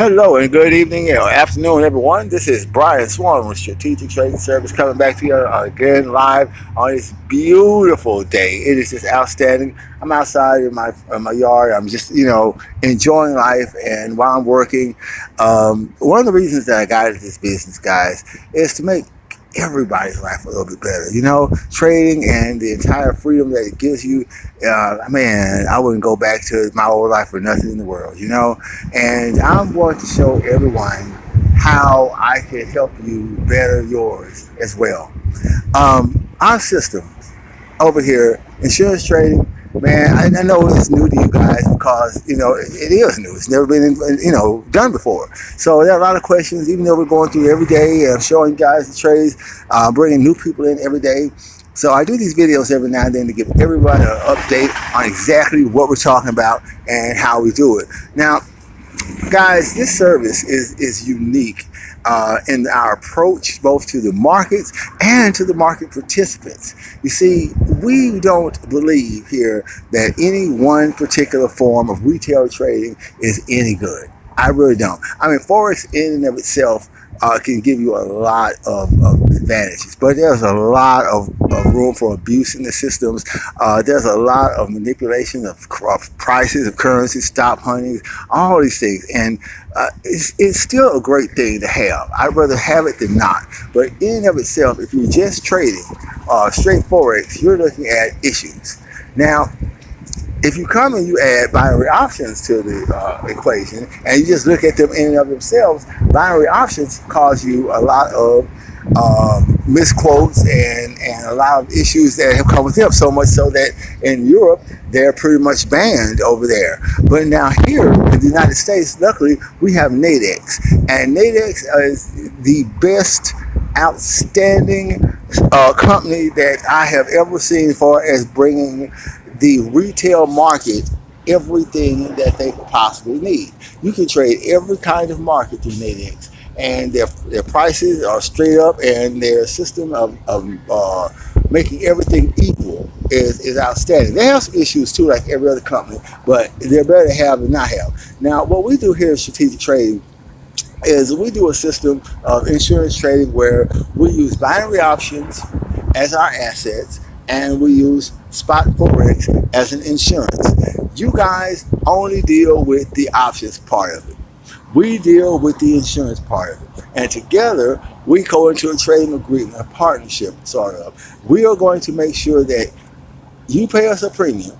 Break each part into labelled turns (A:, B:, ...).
A: Hello and good evening or afternoon, everyone. This is Brian Swan with Strategic Trading Service coming back to you again live on this beautiful day. It is just outstanding. I'm outside in my yard. I'm just enjoying life, and while I'm working, one of the reasons that I got into this business, guys, is to make everybody's life a little bit better. Trading and the entire freedom that it gives you. Man, I wouldn't go back to my old life for nothing in the world. And I'm going to show everyone how I can help you better yours as well. Our system over here, insurance trading, man, I know it's new to you guys because, it is new. It's never been, done before. So there are a lot of questions, even though we're going through every day, showing guys the trades, bringing new people in every day. So I do these videos every now and then to give everybody an update on exactly what we're talking about and how we do it. Now, guys, this service is unique in our approach both to the markets and to the market participants. You see, we don't believe here that any one particular form of retail trading is any good. I really don't. I mean, Forex in and of itself can give you a lot of advantages, but there's a lot of room for abuse in the systems. There's a lot of manipulation of prices, of currency, stop hunting, all these things, and it's still a great thing to have. I'd rather have it than not. But in and of itself, if you're just trading straight Forex, you're looking at issues. Now, if you come and you add binary options to the equation and you just look at them in and of themselves, binary options cause you a lot of misquotes and a lot of issues that have come with them, so much so that in Europe they're pretty much banned over there. But now here in the United States, luckily, we have Nadex, and Nadex is the best outstanding company that I have ever seen for as bringing the retail market everything that they could possibly need. You can trade every kind of market through Nadex, and their prices are straight up, and their system of making everything equal is outstanding. They have some issues too, like every other company, but they're better to have than not have. Now, what we do here at Strategic Trading is we do a system of insurance trading where we use binary options as our assets, and we use spot Forex as an insurance. You guys only deal with the options part of it. We deal with the insurance part of it. And together, we go into a trading agreement, a partnership, sort of. We are going to make sure that you pay us a premium,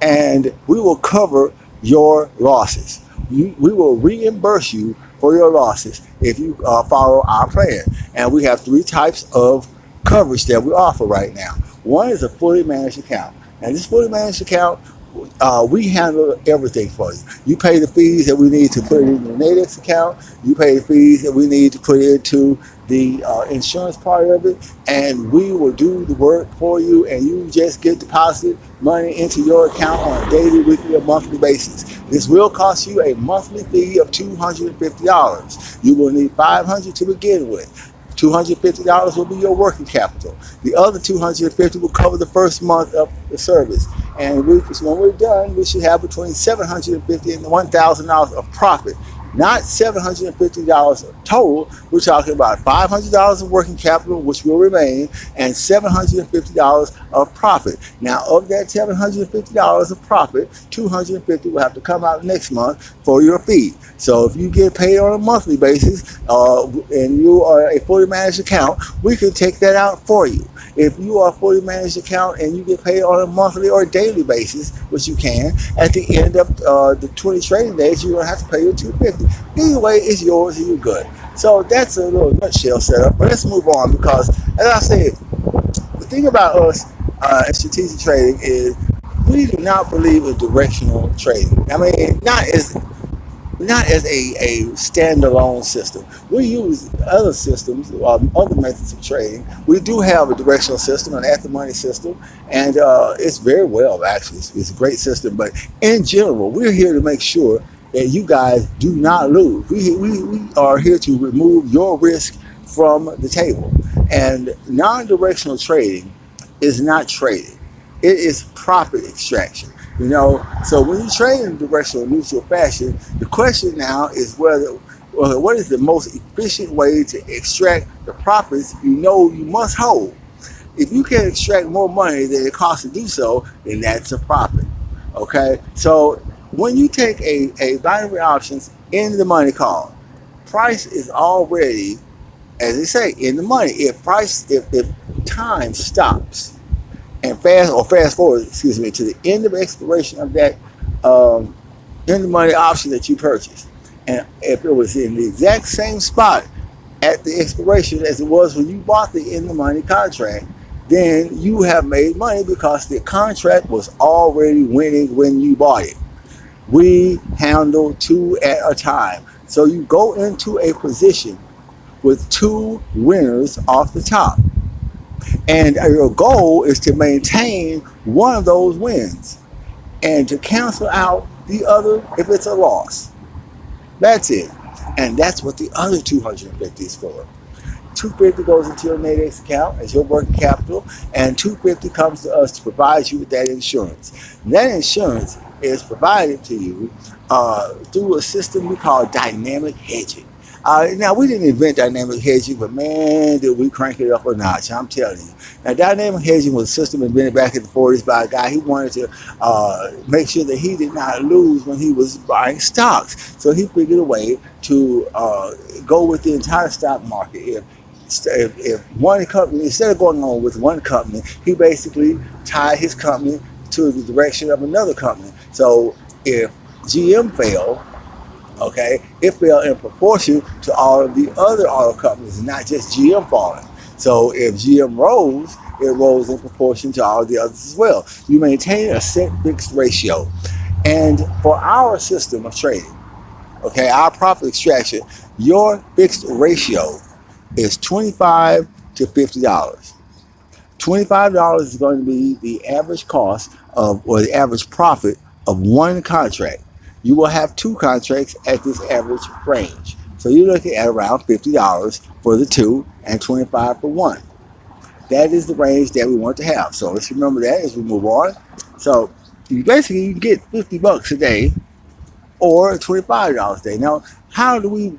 A: and we will cover your losses. We will reimburse you for your losses if you follow our plan. And we have three types of coverage that we offer right now. One is a fully managed account. And this fully managed account, we handle everything for you. You pay the fees that we need to put it in the Nadex account. You pay the fees that we need to put into the insurance part of it, and we will do the work for you, and you just get deposited money into your account on a daily, weekly, or monthly basis. This will cost you a monthly fee of $250. You will need $500 to begin with. $250 will be your working capital. The other $250 will cover the first month of the service. And when we're done, we should have between $750 and $1,000 of profit. Not $750 total. We're talking about $500 of working capital, which will remain, and $750 of profit. Now, of that $750 of profit, $250 will have to come out next month for your fee. So if you get paid on a monthly basis and you are a fully managed account, we can take that out for you. If you are a fully managed account and you get paid on a monthly or daily basis, which you can, at the end of the 20 trading days, you're going to have to pay your $250. Either way, it's yours and you're good. So that's a little nutshell setup. But let's move on, because, as I said, the thing about us in strategic trading is we do not believe in directional trading. I mean, not as a standalone system. We use other systems, other methods of trading. We do have a directional system, an at-the-money system, and it's very well, actually. It's a great system. But in general, we're here to make sure that you guys do not lose. We are here to remove your risk from the table. And non-directional trading is not trading. It is profit extraction. You know, so when you trade in directional neutral fashion, the question now is what is the most efficient way to extract the profits you know you must hold. If you can extract more money than it costs to do so, then that's a profit. Okay, so when you take a binary options in the money call, price is already, as they say, in the money. If time stops and fast forward, excuse me, to the end of expiration of that um, in the money option that you purchased, and if it was in the exact same spot at the expiration as it was when you bought the in the money contract, then you have made money because the contract was already winning when you bought it. We handle two at a time. So you go into a position with two winners off the top. And your goal is to maintain one of those wins and to cancel out the other if it's a loss. That's it. And that's what the other 250 is for. 250 goes into your Nadex account as your working capital, and 250 comes to us to provide you with that insurance. And that insurance is provided to you through a system we call dynamic hedging. Now, we didn't invent dynamic hedging, but man, did we crank it up a notch, I'm telling you. Now, dynamic hedging was a system invented back in the 40s by a guy who wanted to make sure that he did not lose when he was buying stocks. So he figured a way to go with the entire stock market. If one company, instead of going on with one company, he basically tied his company to the direction of another company. So if GM fell, okay, it fell in proportion to all of the other auto companies, not just GM falling. So if GM rose, it rose in proportion to all of the others as well. You maintain a set fixed ratio. And for our system of trading, okay, our profit extraction, your fixed ratio is $25 to $50. $25 is going to be the average cost of, or the average profit of one contract. You will have two contracts at this average range. So you're looking at around $50 for the two and $25 for one. That is the range that we want to have. So let's remember that as we move on. So you basically get $50 a day or $25 a day. Now, how do we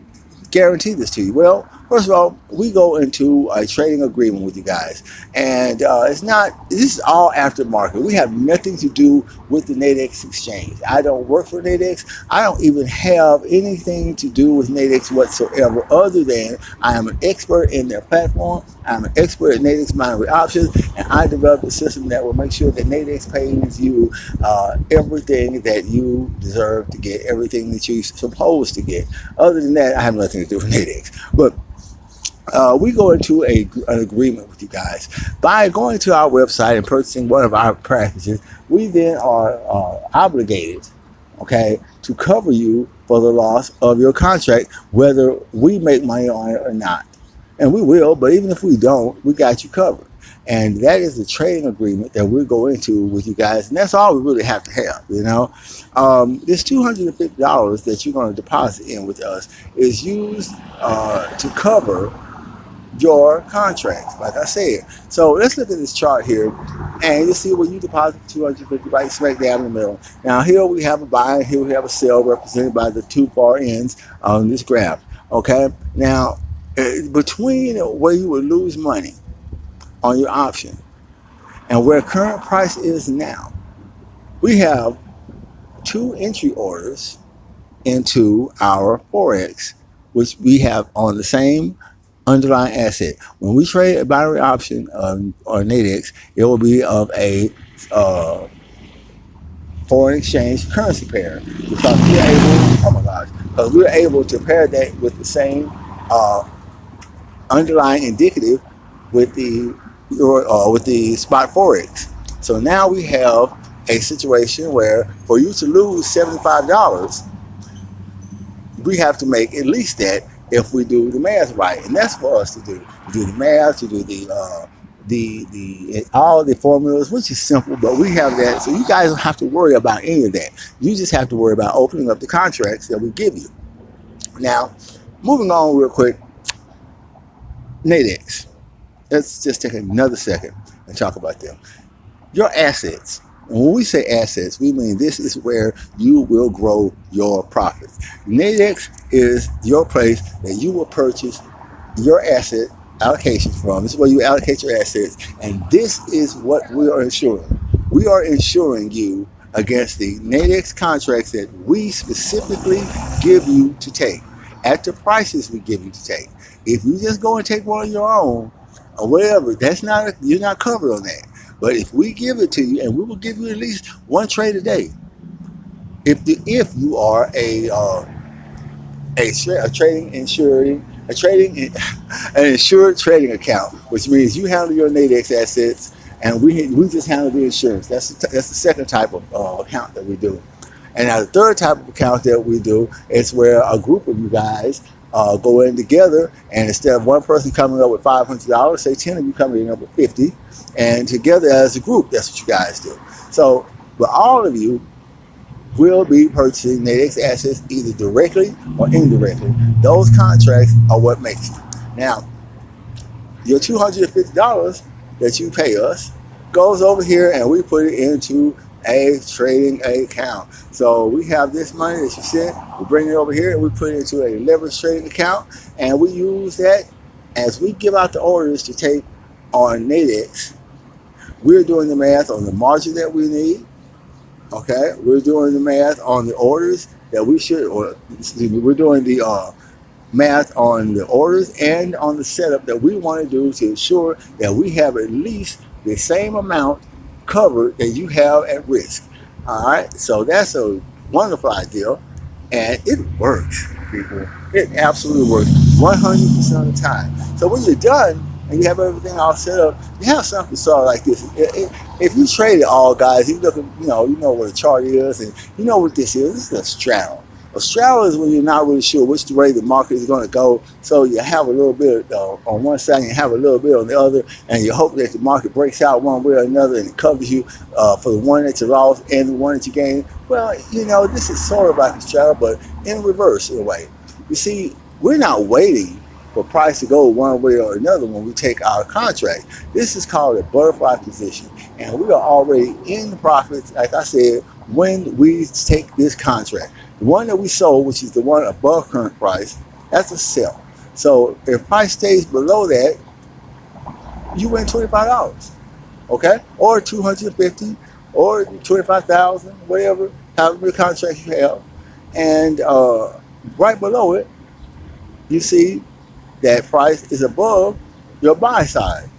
A: guarantee this to you? Well, first of all, we go into a trading agreement with you guys, and this is all aftermarket. We have nothing to do with the Nadex exchange. I don't work for Nadex. I don't even have anything to do with Nadex whatsoever, other than I am an expert in their platform. I'm an expert in Nadex binary options, and I developed a system that will make sure that Nadex pays you everything that you deserve to get, everything that you're supposed to get. Other than that, I have nothing to do with Nadex. But we go into an agreement with you guys by going to our website and purchasing one of our packages. We then are obligated, okay, to cover you for the loss of your contract, whether we make money on it or not. And we will, but even if we don't, we got you covered. And that is the trading agreement that we're going into with you guys. And that's all we really have to have, you know. This $250 that you're going to deposit in with us is used to cover your contracts, like I said. So let's look at this chart here, and you'll see where you deposit 250 right smack down in the middle. Now here we have a buy, and here we have a sell, represented by the two far ends on this graph. Okay, now between where you would lose money on your option and where current price is now, we have two entry orders into our Forex, which we have on the same underlying asset. When we trade a binary option or Nadex, it will be of a foreign exchange currency pair, because we're able to pair that with the same underlying indicative with the spot Forex. So now we have a situation where for you to lose $75, we have to make at least that if we do the math right, and that's for us to do. To do the math, to do the all the formulas, which is simple, but we have that, so you guys don't have to worry about any of that. You just have to worry about opening up the contracts that we give you. Now, moving on real quick, Nadex. Let's just take another second and talk about them. Your assets. When we say assets, we mean this is where you will grow your profits. Nadex is your place that you will purchase your asset allocation from. This is where you allocate your assets, and this is what we are ensuring. We are insuring you against the Nadex contracts that we specifically give you to take at the prices we give you to take. If you just go and take one on your own or whatever, you're not covered on that. But if we give it to you, and we will give you at least one trade a day, if you are a trading insuring a trading an insured trading account, which means you handle your Nadex assets, and we just handle the insurance. That's the second type of account that we do. And now the third type of account that we do is where a group of you guys go in together, and instead of one person coming up with $500, say 10 of you coming up with 50, and together as a group, that's what you guys do. So, but all of you will be purchasing Nadex assets either directly or indirectly. Those contracts are what makes it. Now, your $250 that you pay us goes over here, and we put it into a trading account. So we have this money that you sent, we bring it over here, and we put it into a leverage trading account, and we use that as we give out the orders to take on Nadex. We're doing the math on the margin that we need. Okay, we're doing the math on the orders that we should, or excuse me, we're doing the math on the orders and on the setup that we want to do to ensure that we have at least the same amount covered that you have at risk. All right, so that's a wonderful idea, and it works, people. It absolutely works 100% of the time. So when you're done and you have everything all set up, you have something sort of like this. If you trade it all, guys, you look, you know what a chart is, and you know what this is. This is a straddle. A straddle is when you're not really sure which way the market is going to go. So you have a little bit on one side, and you have a little bit on the other, and you hope that the market breaks out one way or another, and it covers you for the one that you lost and the one that you gained. Well, this is sort of like a straddle, but in reverse in a way. You see, we're not waiting for price to go one way or another when we take our contract. This is called a butterfly position, and we are already in the profits, like I said, when we take this contract. The one that we sold, which is the one above current price, that's a sell. So if price stays below that, you win $25, okay? Or $250, or $25,000, whatever, however many contracts you have. And right below it, you see that price is above your buy side.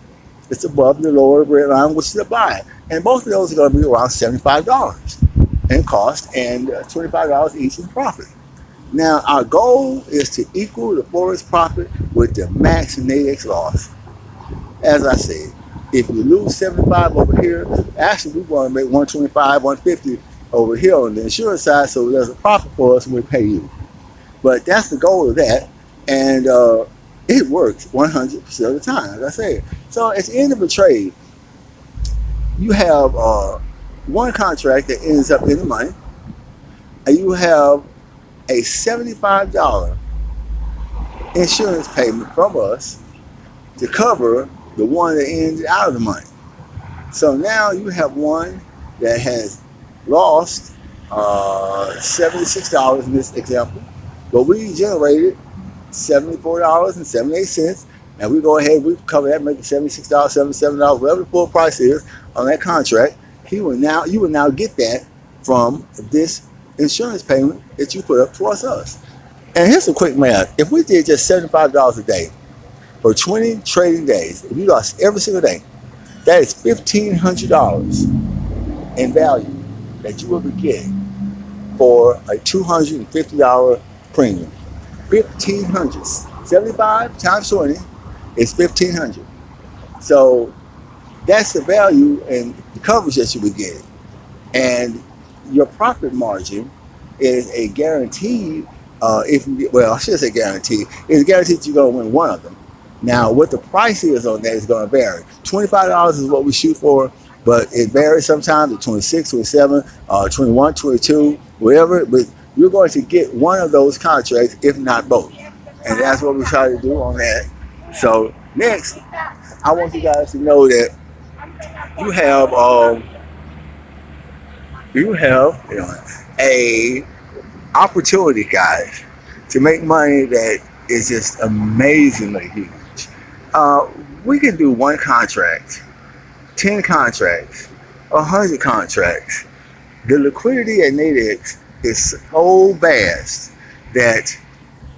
A: It's above the lower red line, which is a buy. And both of those are going to be around $75 in cost and $25 each in profit. Now, our goal is to equal the Forex profit with the max Nadex loss. As I said, if you lose 75 over here, actually we want to make 125, 150 over here on the insurance side, so there's a profit for us when we pay you. But that's the goal of that, and it works 100% of the time, as I said. So at the end of a trade, you have one contract that ends up in the money, and you have a $75 insurance payment from us to cover the one that ended out of the money. So now you have one that has lost $76 in this example, but we generated $74.78, and we go ahead, we cover that, make it $76, $77, whatever the full price is on that contract. You will now get that from this insurance payment that you put up towards us. And here's some quick math. If we did just $75 a day for 20 trading days, if you lost every single day, that is $1,500 in value that you will be getting for a $250 premium. 1,500. 75 times 20 is 1,500. So that's the value and the coverage that you'll be getting. And your profit margin is a guaranteed, I should say guaranteed, it's guaranteed that you're going to win one of them. Now, what the price is on that is going to vary. $25 is what we shoot for, but it varies sometimes at 26, 27, 21, 22, whatever. But you're going to get one of those contracts, if not both. And that's what we try to do on that. So next, I want you guys to know that you have you have a opportunity, guys, to make money that is just amazingly huge. Uh, we can do one contract, 10 contracts, 100 contracts. The liquidity at Nadex is so vast that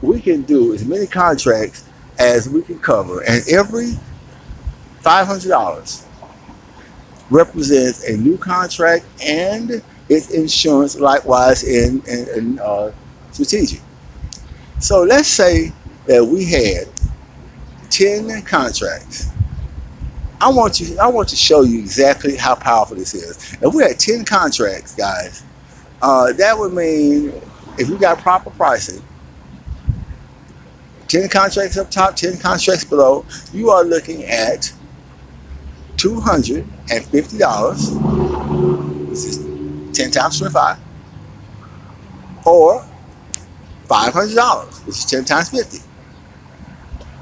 A: we can do as many contracts as we can cover, and every $500 represents a new contract and its insurance likewise in strategic. So let's say that we had 10 contracts. I want to show you exactly how powerful this is. If we had 10 contracts, guys, that would mean if you got proper pricing, 10 contracts up top, 10 contracts below, you are looking at $250. This is 10 times 25. Or $500, which is 10 times 50.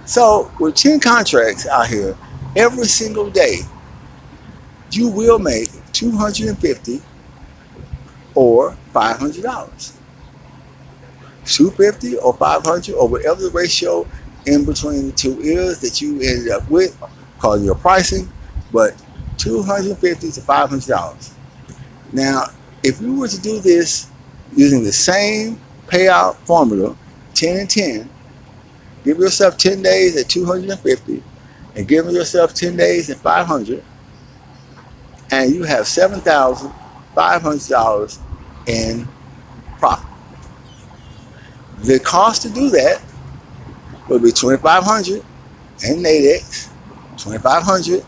A: So with 10 contracts out here, every single day, you will make $250 or $500. $250 or $500 or whatever the ratio in between the two is that you ended up with, call your pricing, but $250 to $500. Now, if you were to do this using the same payout formula, 10 and 10, give yourself 10 days at $250 and give yourself 10 days at $500, and you have $7,500 in profit. The cost to do that will be $2,500 in Nadex, $2,500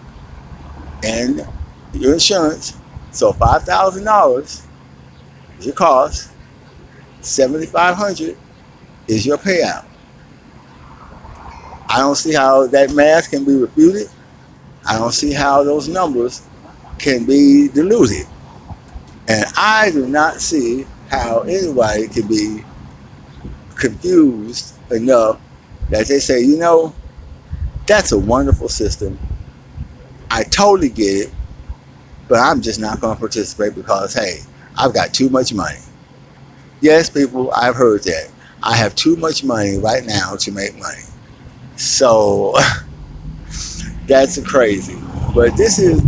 A: in your insurance. So $5,000 is your cost, $7,500 is your payout. I don't see how that math can be refuted. I don't see how those numbers can be diluted. And I do not see how anybody can be confused enough that they say, that's a wonderful system. I totally get it, but I'm just not going to participate because, hey, I've got too much money. Yes, people, I've heard that. I have too much money right now to make money. So that's crazy. But this is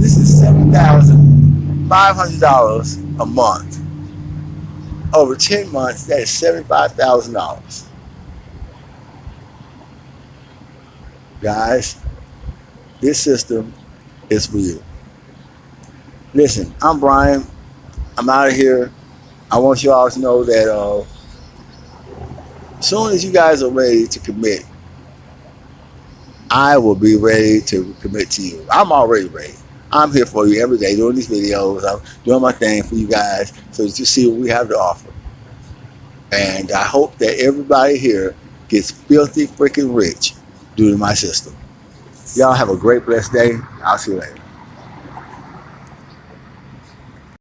A: $7,500 a month. Over 10 months, that is $75,000. Guys, this system is for you. Listen, I'm Brian. I'm out of here. I want you all to know that as soon as you guys are ready to commit, I will be ready to commit to you. I'm already ready. I'm here for you every day doing these videos. I'm doing my thing for you guys so that you see what we have to offer. And I hope that everybody here gets filthy freaking rich due to my system. Y'all have a great, blessed day. I'll see you later.